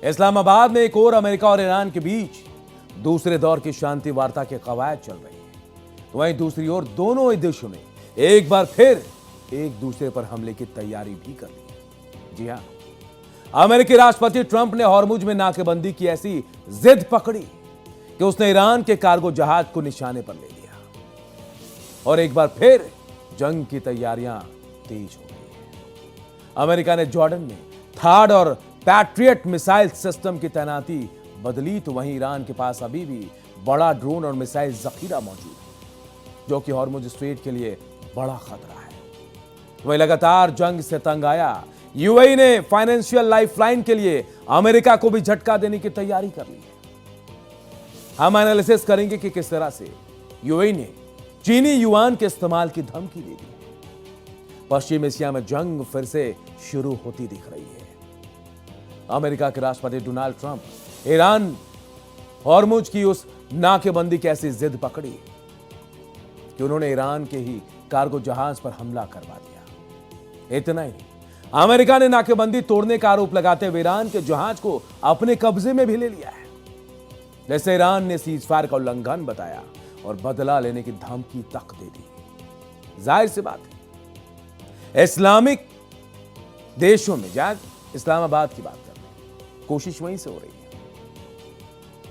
इस्लामाबाद में एक और अमेरिका और ईरान के बीच दूसरे दौर की शांति वार्ता के कवायद चल रही है। वहीं दूसरी ओर दोनों ही देशों ने एक बार फिर एक दूसरे पर हमले की तैयारी भी कर ली है। जी हां, अमेरिकी राष्ट्रपति ट्रंप ने हॉर्मुज में नाकेबंदी की ऐसी जिद पकड़ी कि उसने ईरान के कार्गो जहाज को निशाने पर ले लिया और एक बार फिर जंग की तैयारियां तेज हो गई है। अमेरिका ने जॉर्डन में थार्ड और पैट्रियट मिसाइल सिस्टम की तैनाती बदली, तो वहीं ईरान के पास अभी भी बड़ा ड्रोन और मिसाइल जखीरा मौजूद है, जो कि हॉर्मुज स्ट्रेट के लिए बड़ा खतरा है। वहीं लगातार जंग से तंग आया यूएई ने फाइनेंशियल लाइफलाइन के लिए अमेरिका को भी झटका देने की तैयारी कर ली है। हम एनालिसिस करेंगे कि किस तरह से यूएई ने चीनी युआन के इस्तेमाल की धमकी दे दी। पश्चिम एशिया में जंग फिर से शुरू होती दिख रही है। अमेरिका के राष्ट्रपति डोनाल्ड ट्रंप ईरान हॉर्मुज की उस नाकेबंदी की ऐसी जिद पकड़ी कि उन्होंने ईरान के ही कार्गो जहाज पर हमला करवा दिया। इतना ही नहीं, अमेरिका ने नाकेबंदी तोड़ने का आरोप लगाते हुए ईरान के जहाज को अपने कब्जे में भी ले लिया है। जैसे ईरान ने सीजफायर का उल्लंघन बताया और बदला लेने की धमकी तक दे दी। जाहिर सी बात है, इस्लामिक देशों में जहां इस्लामाबाद की बात कर रहे हैं, कोशिश वहीं से हो रही है।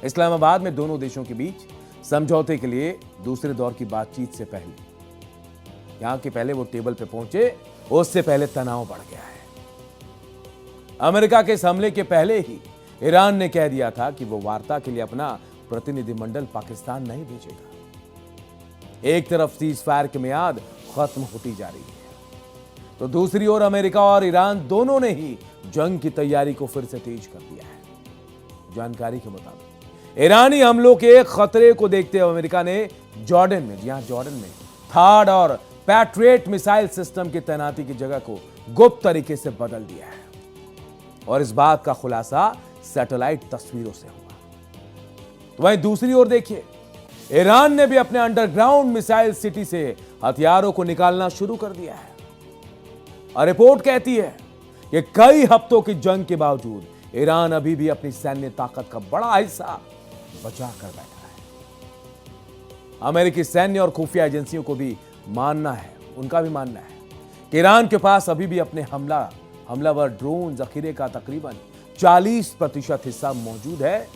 इस्लामाबाद में दोनों देशों के बीच समझौते के लिए दूसरे दौर की बातचीत से पहले, यहां के पहले वो टेबल पे पहुंचे, उससे पहले तनाव बढ़ गया है। अमेरिका के इस हमले के पहले ही ईरान ने कह दिया था कि वो वार्ता के लिए अपना प्रतिनिधिमंडल पाकिस्तान नहीं भेजेगा। एक तरफ सीजफायर की मियाद खत्म होती जा रही है, तो दूसरी ओर अमेरिका और ईरान दोनों ने ही जंग की तैयारी को फिर से तेज कर दिया है। जानकारी के मुताबिक ईरानी हमलों के खतरे को देखते हुए अमेरिका ने जॉर्डन में थर्ड और पैट्रियट मिसाइल सिस्टम की तैनाती की जगह को गुप्त तरीके से बदल दिया है और इस बात का खुलासा सैटेलाइट तस्वीरों से हुआ। तो वहीं दूसरी ओर देखिए, ईरान ने भी अपने अंडरग्राउंड मिसाइल सिटी से हथियारों को निकालना शुरू कर दिया है और रिपोर्ट कहती है कि कई हफ्तों की जंग के बावजूद ईरान अभी भी अपनी सैन्य ताकत का बड़ा हिस्सा बचा कर बैठा है। अमेरिकी सैन्य और खुफिया एजेंसियों को भी उनका भी मानना है कि ईरान के पास अभी भी अपने हमलावर ड्रोन जखीरे का तकरीबन 40% हिस्सा मौजूद है।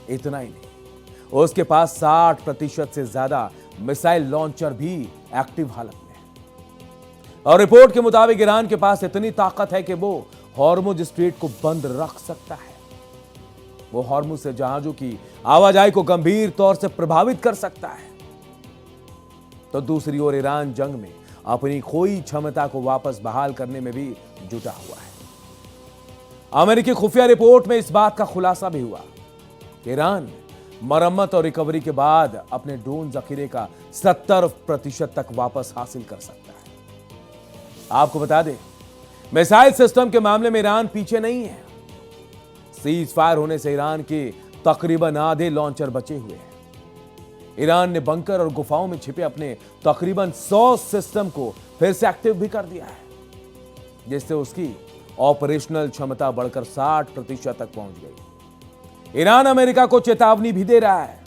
इतना ही नहीं, उसके पास 60% से ज्यादा मिसाइल लॉन्चर भी एक्टिव हालत में है और रिपोर्ट के मुताबिक ईरान के पास इतनी ताकत है कि वो हॉर्मुज स्ट्रेट को बंद रख सकता है। वो हॉर्मुज से जहाजों की आवाजाही को गंभीर तौर से प्रभावित कर सकता है। तो दूसरी ओर ईरान जंग में अपनी खोई क्षमता को वापस बहाल करने में भी जुटा हुआ है। अमेरिकी खुफिया रिपोर्ट में इस बात का खुलासा भी हुआ कि ईरान मरम्मत और रिकवरी के बाद अपने ड्रोन जखीरे का 70% तक वापस हासिल कर सकता है। आपको बता दें, मिसाइल सिस्टम के मामले में ईरान पीछे नहीं है। सीज फायर होने से ईरान के तकरीबन आधे लॉन्चर बचे हुए हैं। ईरान ने बंकर और गुफाओं में छिपे अपने तकरीबन 100 सिस्टम को फिर से एक्टिव भी कर दिया है, जिससे उसकी ऑपरेशनल क्षमता बढ़कर 60% तक पहुंच गई। ईरान अमेरिका को चेतावनी भी दे रहा है।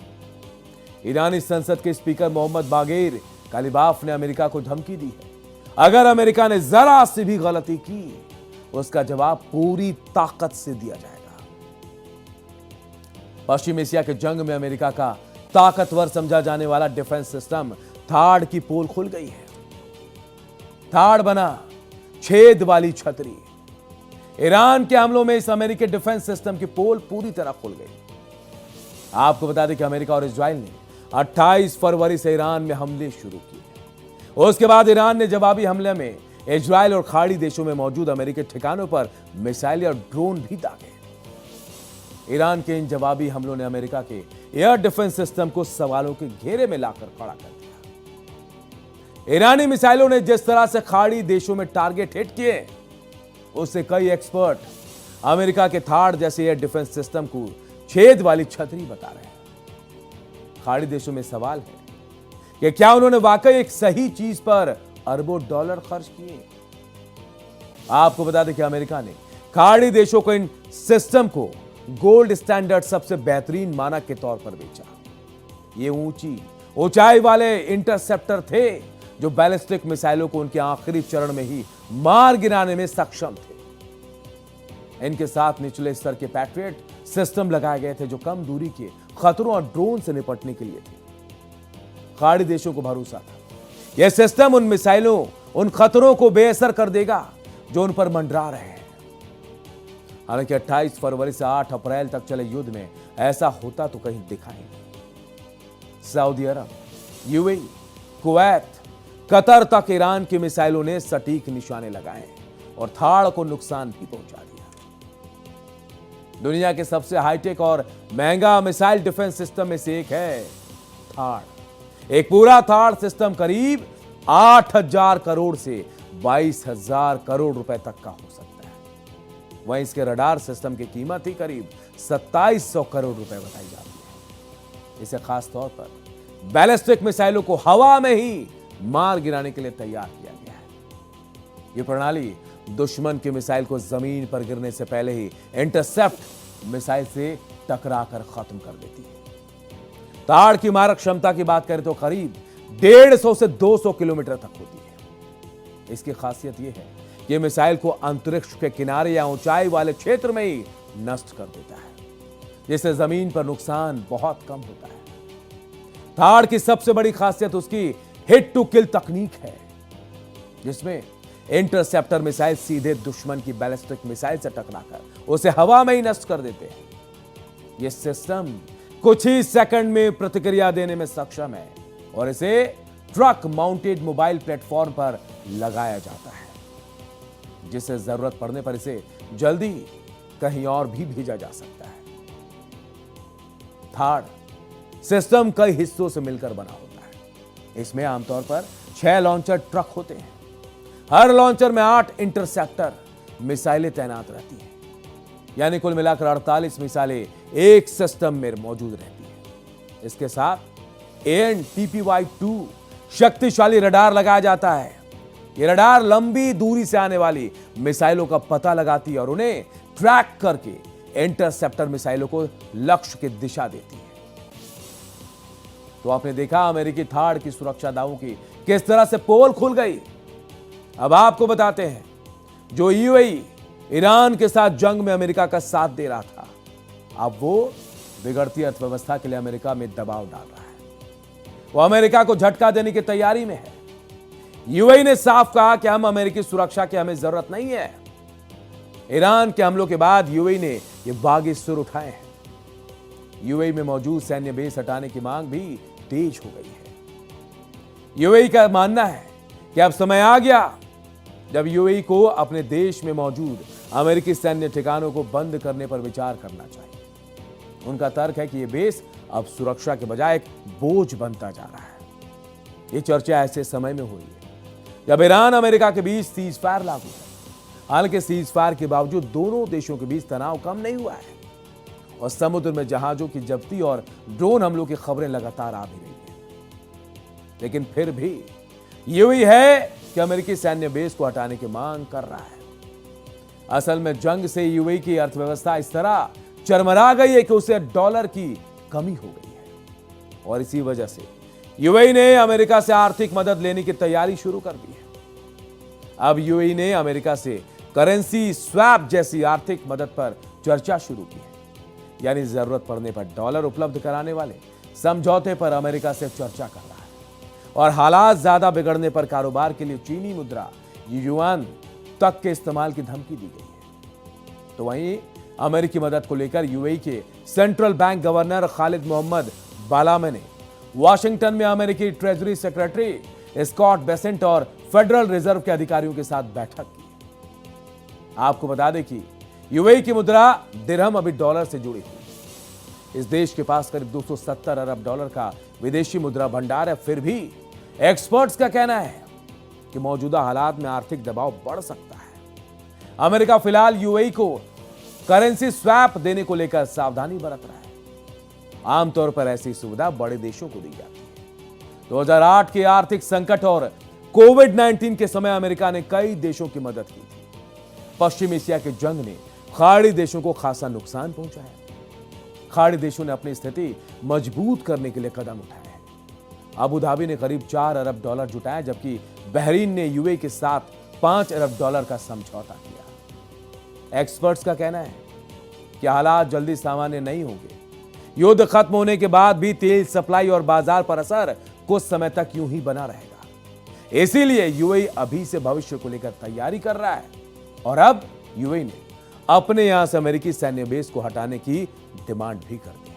ईरानी संसद के स्पीकर मोहम्मद बागेर कालिबाफ ने अमेरिका को धमकी दी है, अगर अमेरिका ने जरा सी भी गलती की, उसका जवाब पूरी ताकत से दिया जाएगा। पश्चिम एशिया के जंग में अमेरिका का ताकतवर समझा जाने वाला डिफेंस सिस्टम थार्ड की पोल खुल गई है। थार्ड बना छेद वाली छतरी। ईरान के हमलों में इस अमेरिकी डिफेंस सिस्टम की पोल पूरी तरह खुल गई। आपको बता दें कि अमेरिका और इजराइल ने 28 फरवरी से ईरान में हमले शुरू किए। उसके बाद ईरान ने जवाबी हमले में इजराइल और खाड़ी देशों में मौजूद अमेरिकी ठिकानों पर मिसाइल और ड्रोन भी दागे। ईरान के इन जवाबी हमलों ने अमेरिका के एयर डिफेंस सिस्टम को सवालों के घेरे में लाकर खड़ा कर दिया। ईरानी मिसाइलों ने जिस तरह से खाड़ी देशों में टारगेट हिट किए, उससे कई एक्सपर्ट अमेरिका के थार्ड जैसे एयर डिफेंस सिस्टम को छेद वाली छतरी बता रहे हैं। खाड़ी देशों में सवाल है कि क्या उन्होंने वाकई एक सही चीज पर अरबों डॉलर खर्च किए। आपको बता दें कि अमेरिका ने खाड़ी देशों को इन सिस्टम को गोल्ड स्टैंडर्ड सबसे बेहतरीन मानक के तौर पर बेचा। ये ऊंचाई वाले इंटरसेप्टर थे जो बैलिस्टिक मिसाइलों को उनके आखिरी चरण में ही मार गिराने में सक्षम थे। इनके साथ निचले स्तर के पैट्रियट सिस्टम लगाए गए थे जो कम दूरी के खतरों और ड्रोन से निपटने के लिए थे। खाड़ी देशों को भरोसा था यह सिस्टम उन मिसाइलों, उन खतरों को बेअसर कर देगा जो उन पर मंडरा रहे हैं। हालांकि 28 फरवरी से 8 अप्रैल तक चले युद्ध में ऐसा होता तो कहीं दिखा ही नहीं। सऊदी अरब, यूएई, कुवैत, कतर तक ईरान की मिसाइलों ने सटीक निशाने लगाए और थाड़ को नुकसान भी पहुंचा दिया। दुनिया के सबसे हाईटेक और महंगा मिसाइल डिफेंस सिस्टम में से एक है थाड़। एक पूरा थाड़ सिस्टम करीब 8,000 करोड़ से 22,000 करोड़ रुपए तक का हो सकता है। वहीं इसके रडार सिस्टम की कीमत ही करीब 2700 करोड़ रुपए बताई जाती है। इसे खास तौर पर बैलिस्टिक मिसाइलों को हवा में ही मार गिराने के लिए तैयार किया गया है। यह प्रणाली दुश्मन की मिसाइल को जमीन पर गिरने से पहले ही इंटरसेप्ट मिसाइल से टकरा कर खत्म कर देती है। ताड़ की मारक क्षमता की बात करें तो करीब 150 से 200 किलोमीटर तक होती है। इसकी खासियत यह है कि मिसाइल को अंतरिक्ष के किनारे या ऊंचाई वाले क्षेत्र में ही नष्ट कर देता है, जिससे जमीन पर नुकसान बहुत कम होता है। ताड़ की सबसे बड़ी खासियत उसकी हिट टू किल तकनीक है, जिसमें इंटरसेप्टर मिसाइल सीधे दुश्मन की बैलिस्टिक मिसाइल से टकराकर उसे हवा में ही नष्ट कर देते हैं। यह सिस्टम कुछ ही सेकंड में प्रतिक्रिया देने में सक्षम है और इसे ट्रक माउंटेड मोबाइल प्लेटफॉर्म पर लगाया जाता है, जिससे जरूरत पड़ने पर इसे जल्दी कहीं और भी भेजा जा सकता है। थाड़ सिस्टम कई हिस्सों से मिलकर बना होता है। इसमें आमतौर पर 6 लॉन्चर ट्रक होते हैं। हर लॉन्चर में 8 इंटरसेप्टर मिसाइलें तैनात रहती हैं, यानी कुल मिलाकर 48 मिसाइलें एक सिस्टम में मौजूद रहती हैं। इसके साथ AN/TPY-2 शक्तिशाली रडार लगाया जाता है। यह रडार लंबी दूरी से आने वाली मिसाइलों का पता लगाती है और उन्हें ट्रैक करके इंटरसेप्टर मिसाइलों को लक्ष्य की दिशा देती है। तो आपने देखा अमेरिकी थाड़ की सुरक्षा दावों की किस तरह से पोल खुल गई। अब आपको बताते हैं, जो यूएई ईरान के साथ जंग में अमेरिका का साथ दे रहा था, अब वो बिगड़ती अर्थव्यवस्था के लिए अमेरिका में दबाव डाल रहा है। वो अमेरिका को झटका देने की तैयारी में है। यूएई ने साफ कहा कि हम अमेरिकी सुरक्षा की हमें जरूरत नहीं है। ईरान के हमलों के बाद यूएई ने ये बागी सुर उठाए हैं। यूएई में मौजूद सैन्य बेस हटाने की मांग भी तेज हो गई है। यूएई का मानना है कि अब समय आ गया जब यूएई को अपने देश में मौजूद अमेरिकी सैन्य ठिकानों को बंद करने पर विचार करना चाहिए। उनका तर्क है कि यह बेस अब सुरक्षा के बजाय एक बोझ बनता जा रहा है। यह चर्चा ऐसे समय में हुई है जब ईरान अमेरिका के बीच सीज फायर लागू है। हालांकि सीज फायर के बावजूद दोनों देशों के बीच तनाव कम नहीं हुआ है और समुद्र में जहाजों की जब्ती और ड्रोन हमलों की खबरें लगातार आ भी रही हैं। लेकिन फिर भी यूएई है कि अमेरिकी सैन्य बेस को हटाने की मांग कर रहा है। असल में जंग से यूएई की अर्थव्यवस्था इस तरह चरमरा गई है कि उसे डॉलर की कमी हो गई है और इसी वजह से यूएई ने अमेरिका से आर्थिक मदद लेने की तैयारी शुरू कर दी है। अब यूएई ने अमेरिका से करेंसी स्वैप जैसी आर्थिक मदद पर चर्चा शुरू की है, यानी जरूरत पड़ने पर डॉलर उपलब्ध कराने वाले समझौते पर अमेरिका से चर्चा कर रहा है और हालात ज्यादा बिगड़ने पर कारोबार के लिए चीनी मुद्रा युआन तक के इस्तेमाल की धमकी दी गई है। तो वहीं अमेरिकी मदद को लेकर यूएई के central bank governor Khaled Mohamed Balama ने वॉशिंगटन में अमेरिकी ट्रेजरी सेक्रेटरी स्कॉट बेसेंट और फेडरल रिजर्व के अधिकारियों के साथ बैठक की। आपको बता दें कि यूएई की मुद्रा दिरहम अभी डॉलर से जुड़ी हुई। इस देश के पास करीब 270 अरब डॉलर का विदेशी मुद्रा भंडार है। फिर भी एक्सपर्ट्स का कहना है कि मौजूदा हालात में आर्थिक दबाव बढ़ सकता है। अमेरिका फिलहाल यूएई को करेंसी स्वैप देने को लेकर सावधानी बरत रहा है। आमतौर पर ऐसी सुविधा बड़े देशों को दी जाती है। 2008 के आर्थिक संकट और कोविड-19 के समय अमेरिका ने कई देशों की मदद की थी। पश्चिम एशिया की जंग ने खाड़ी देशों को खासा नुकसान पहुंचा है। खाड़ी देशों ने अपनी स्थिति मजबूत करने के लिए कदम उठाए हैं। अबू धाबी ने करीब $4 अरब जुटाए, जबकि बहरीन ने यूएई के साथ $5 अरब का समझौता किया। एक्सपर्ट्स का कहना है कि हालात जल्दी सामान्य नहीं होंगे। युद्ध खत्म होने के बाद भी तेल सप्लाई और बाजार पर असर कुछ समय तक यूं ही बना रहेगा। इसीलिए यूएई अभी से भविष्य को लेकर तैयारी कर रहा है और अब यूएई ने अपने यहां से अमेरिकी सैन्य बेस को हटाने की डिमांड भी कर दी।